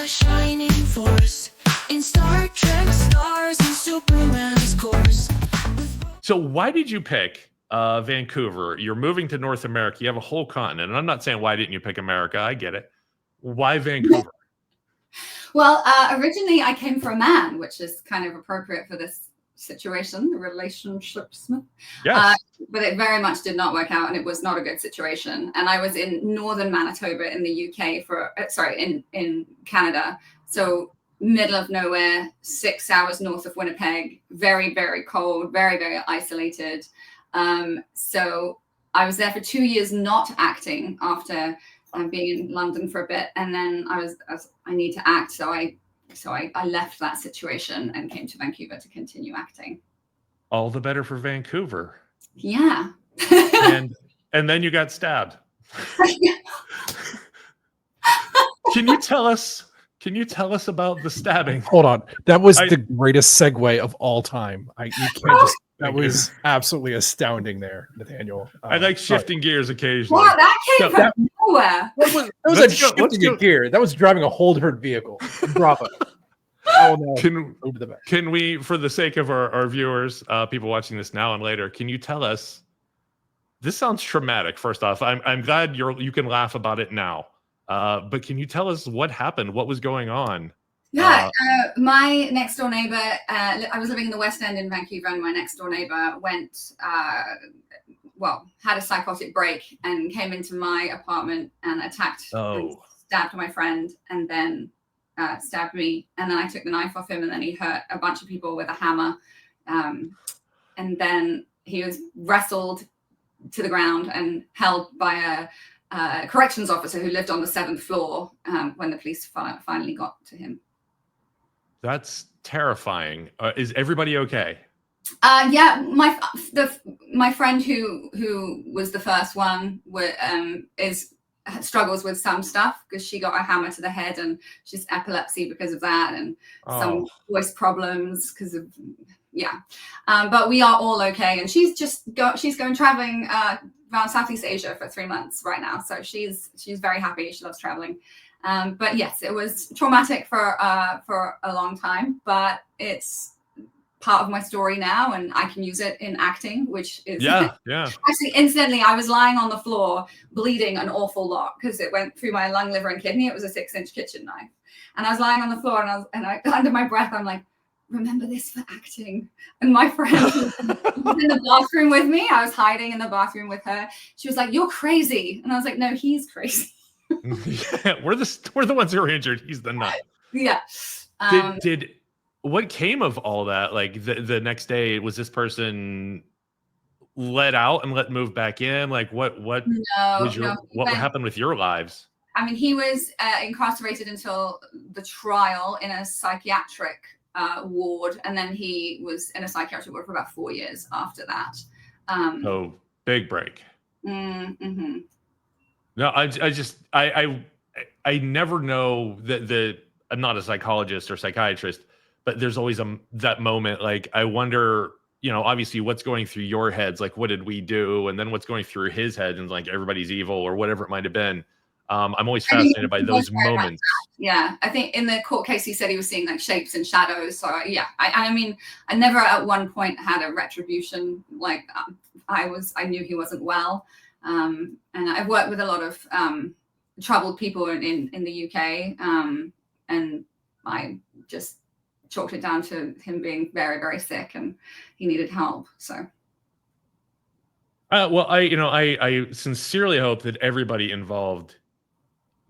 a shining force in Star Trek stars and Superman's course. So why did you pick Vancouver? You're moving to North America. You have a whole continent. And I'm not saying why didn't you pick America? I get it. Why Vancouver? Well, originally I came for a man, which is kind of appropriate for this situation, the relationships. Yes. But it very much did not work out, and it was not a good situation. And I was in northern Manitoba in the UK in Canada. So middle of nowhere, 6 hours north of Winnipeg, very, very cold, very, very isolated. So I was there for 2 years not acting after being in London for a bit. And then I need to act. So I left that situation and came to Vancouver to continue acting. All the better for Vancouver. Yeah. and then you got stabbed. Can you tell us about the stabbing? Hold on. That was the greatest segue of all time. That was absolutely astounding there, Nathaniel. I like shifting gears occasionally. Wow, that came from nowhere. That was a shifting a gear. That was driving a hold herd vehicle. Bravo. Oh, no. Can we, for the sake of our viewers, people watching this now and later, can you tell us? This sounds traumatic. First off, I'm glad you can laugh about it now. But can you tell us what happened? What was going on? Yeah, my next door neighbor, I was living in the West End in Vancouver, and my next door neighbor had a psychotic break and came into my apartment and attacked and stabbed my friend, and then stabbed me. And then I took the knife off him, and then he hurt a bunch of people with a hammer. And then he was wrestled to the ground and held by a corrections officer who lived on the 7th floor when the police finally got to him. That's terrifying. Is everybody okay? Yeah, my friend who was the first one struggles with some stuff because she got a hammer to the head, and she's epilepsy because of that, and some voice problems because of but we are all okay, and she's going traveling around Southeast Asia for 3 months right now, so she's very happy. She loves traveling. But yes, it was traumatic for a long time, but it's part of my story now, and I can use it in acting, which is yeah. Actually, incidentally, I was lying on the floor bleeding an awful lot because it went through my lung, liver, and kidney. It was a 6-inch kitchen knife, and I was lying on the floor, and I under my breath, I'm like, remember this for acting. And my friend was in the bathroom with me. I was hiding in the bathroom with her. She was like, "You're crazy," and I was like, "No, he's crazy." Yeah, we're the ones who are injured. He's the nut. Yeah. Did what came of all that? Like the next day, was this person let out and let move back in? Like what happened with your lives? I mean, he was incarcerated until the trial in a psychiatric ward, and then he was in a psychiatric ward for about 4 years after that. So big break. Mm-hmm. No, I never know that I'm not a psychologist or psychiatrist, but there's always that moment. Like, I wonder, obviously what's going through your heads, like, what did we do? And then what's going through his head, and like, everybody's evil or whatever it might've been. I'm always fascinated by those moments. Yeah. I think in the court case, he said he was seeing like shapes and shadows. So yeah, I mean, I never at one point had a retribution. Like I knew he wasn't well. And I've worked with a lot of troubled people in the UK, and I just chalked it down to him being very, very sick, and he needed help. So, well, I sincerely hope that everybody involved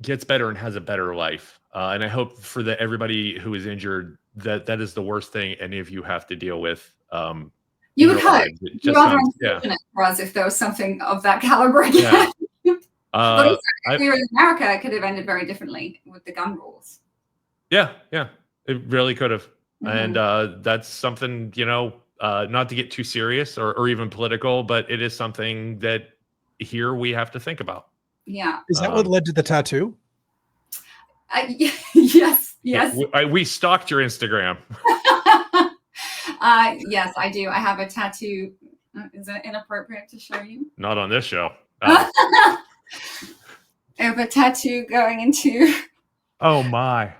gets better and has a better life, and I hope for everybody who is injured that is the worst thing any of you have to deal with. You would hope. You are unfortunate for us if there was something of that caliber again. Yeah. But also, if we were in America, it could have ended very differently with the gun rules. Yeah, it really could have. Mm-hmm. And that's something, not to get too serious or even political, but it is something that here we have to think about. Yeah. Is that what led to the tattoo? Yes. We stalked your Instagram. Yes, I do. I have a tattoo. Is it inappropriate to show you? Not on this show. I have a tattoo going into. Oh my.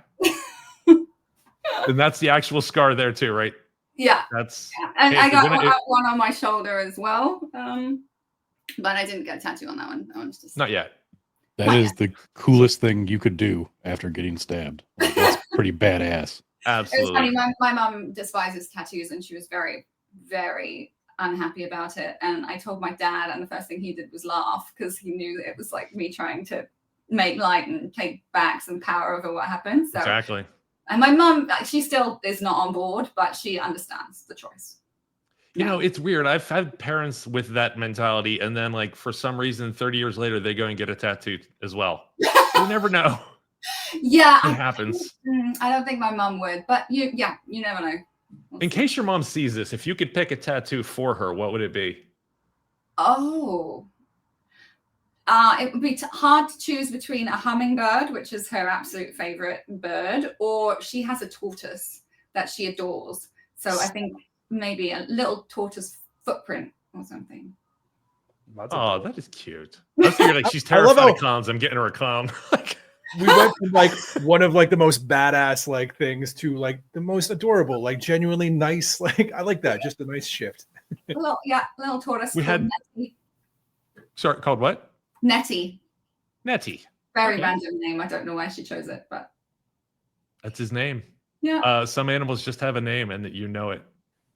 And that's the actual scar there too, right? Yeah. That's And okay, I so got then one on my shoulder as well. But I didn't get a tattoo on that one. That one's just not yet. That is the coolest thing you could do after getting stabbed. Like, that's pretty badass. It was funny. Absolutely. My mum despises tattoos, and she was very, very unhappy about it. And I told my dad, and the first thing he did was laugh because he knew that it was like me trying to make light and take back some power over what happened. So, Exactly. and my mum, she still is not on board, but she understands the choice. You know, it's weird. I've had parents with that mentality, and then like for some reason, 30 years later, they go and get a tattoo as well. You never know. Yeah, It happens. I don't think my mum would, but you never know. In case your mom sees this, if you could pick a tattoo for her, what would it be? Oh, it would be hard to choose between a hummingbird, which is her absolute favorite bird, or she has a tortoise that she adores. So I think maybe a little tortoise footprint or something. Oh, that is cute. I was thinking like she's I love terrified of how- clowns. I'm getting her a clown. We went from like one of like the most badass like things to like the most adorable, like genuinely nice. Like I like that. Just a nice shift. Little tortoise. We called had- Nettie. Sorry, called what? Nettie. Nettie. Very Okay. random name. I don't know why she chose it, but That's his name. yeah, Some animals just have a name and that you know it.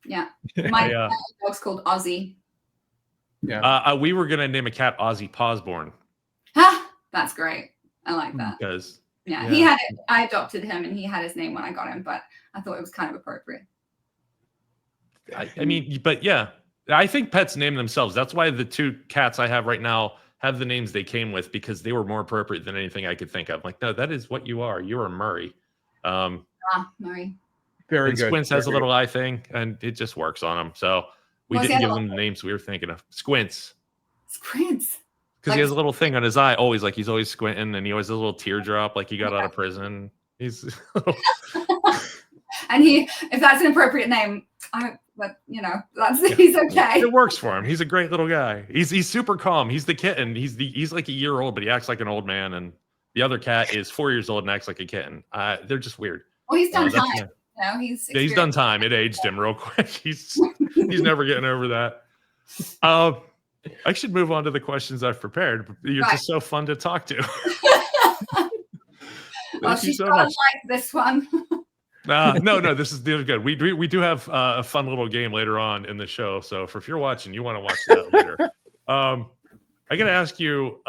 yeah. My I, dog's called Ozzy. Yeah. We were gonna name a cat Ozzy Pawsborn That's great. I like that. because Yeah, Yeah. he had it. I adopted him, and he had his name when I got him, but I thought it was kind of appropriate. I mean, but yeah, I think pets name themselves. That's why the two cats I have right now have the names they came with because they were more appropriate than anything I could think of. Like, no, that is what you are. You are Murray. Murray. Very And good. Squints has a Very little eye thing, and it just works on him. So we What's didn't the give other them the names we were thinking of. Squints. Squints. Because Like- he has a little thing on his eye, always like he's always squinting, and he always has a little teardrop, like he got out of prison. He's And if that's an appropriate name, he's okay. it works for him. He's a great little guy. He's super calm. He's the kitten. He's like a year old, but he acts like an old man. And the other cat is 4 years old and acts like a kitten. They're just weird. Well, he's done That's- time. yeah. He's Done time. It aged him real quick. He's never getting over that. I should move on to the questions I've prepared. You're Right. just so fun to talk to. Well, Thank you she's so gonna much. like this one. No, this is good. We do have a fun little game later on in the show. So if you're watching, you want to watch that later. I got to ask you.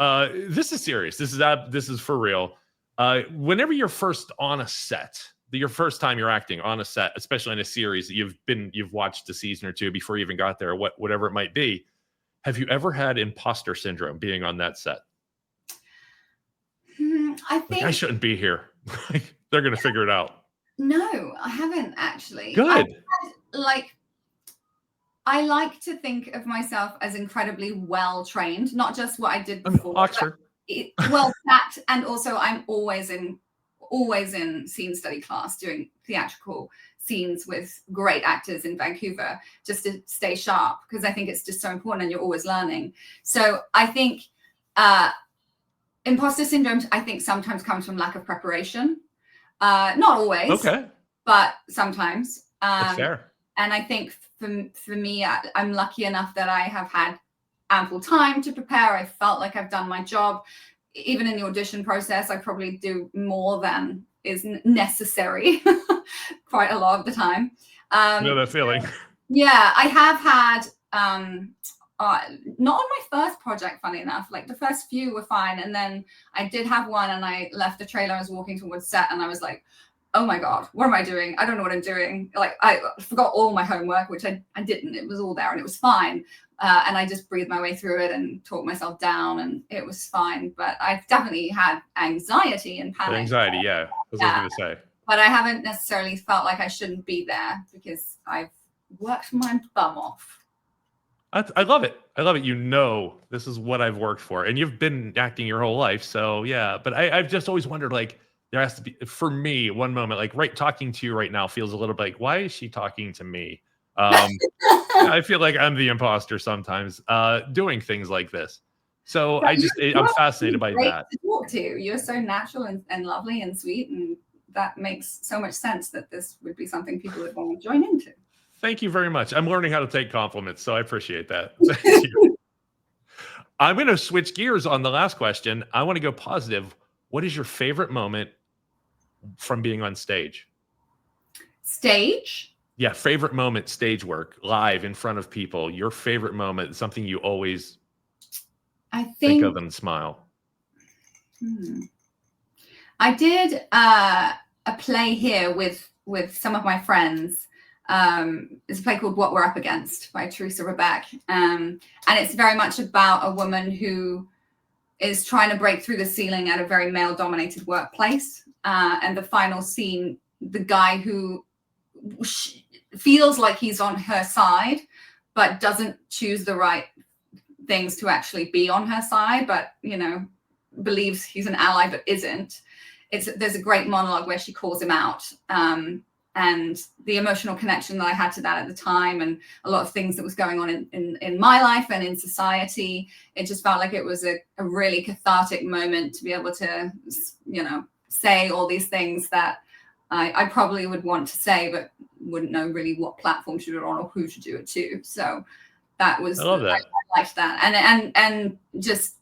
This is serious. This is for real. Whenever you're first on a set, your first time you're acting on a set, especially in a series that you've watched a season or two before you even got there, whatever it might be. Have you ever had imposter syndrome being on that set? I Like, think I shouldn't be here. They're gonna figure it out. no, I haven't actually. Good. I like to think of myself as incredibly well trained, not just what I did I'm before. but Oxford. That, and also I'm always in scene study class doing theatrical scenes with great actors in Vancouver just to stay sharp because I think it's just so important and you're always learning. So I think imposter syndrome I think sometimes comes from lack of preparation. Not always, Okay, but sometimes. that's fair. And I think for me, I'm lucky enough that I have had ample time to prepare. I felt like I've done my job. Even in the audition process, I probably do more than is necessary quite a lot of the time. You know that feeling. Yeah, I have had, not on my first project, funny enough, like the first few were fine. And then I did have one and I left the trailer, I was walking towards set and I was like, oh my God, what am I doing? I don't know what I'm doing. Like I forgot all my homework, which I didn't, it was all there and it was fine. And I just breathed my way through it and talked myself down and it was fine. But I've definitely had anxiety and panic. Anxiety, yeah. That's what I was gonna say. But I haven't necessarily felt like I shouldn't be there because I've worked my bum off. I love it. I love it. You know, this is what I've worked for, and you've been acting your whole life. So yeah, but I've just always wondered, like, there has to be, for me, one moment, like talking to you right now feels a little bit like, why is she talking to me? I feel like I'm the imposter sometimes doing things like this. So I'm fascinated by Great that. to talk to. You're so natural and lovely and sweet and that makes so much sense that this would be something people would want to join into. Thank you very much. I'm learning how to take compliments, so I appreciate that. Thank you. I'm going to switch gears on the last question. I want to go positive. What is your favorite moment from being on stage? Stage? Yeah, favorite moment, stage work, live in front of people. Your favorite moment, something you always I think think of and smile. I did a play here with some of my friends. It's a play called What We're Up Against by Teresa Rebeck. And it's very much about a woman who is trying to break through the ceiling at a very male-dominated workplace. And the final scene, the guy who feels like he's on her side, but doesn't choose the right things to actually be on her side, but, you know, believes he's an ally, but isn't. There's a great monologue where she calls him out. And the emotional connection that I had to that at the time, and a lot of things that was going on in my life and in society, it just felt like it was a really cathartic moment to be able to, you know, say all these things that I probably would want to say, but wouldn't know really what platform to do it on or who to do it to. So that was, I love that. I liked that. And just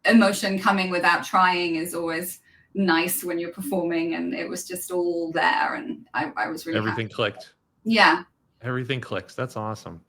emotion coming without trying is always nice when you're performing, and it was just all there, and I was really Everything happy. clicked. Yeah. Everything clicks. That's awesome.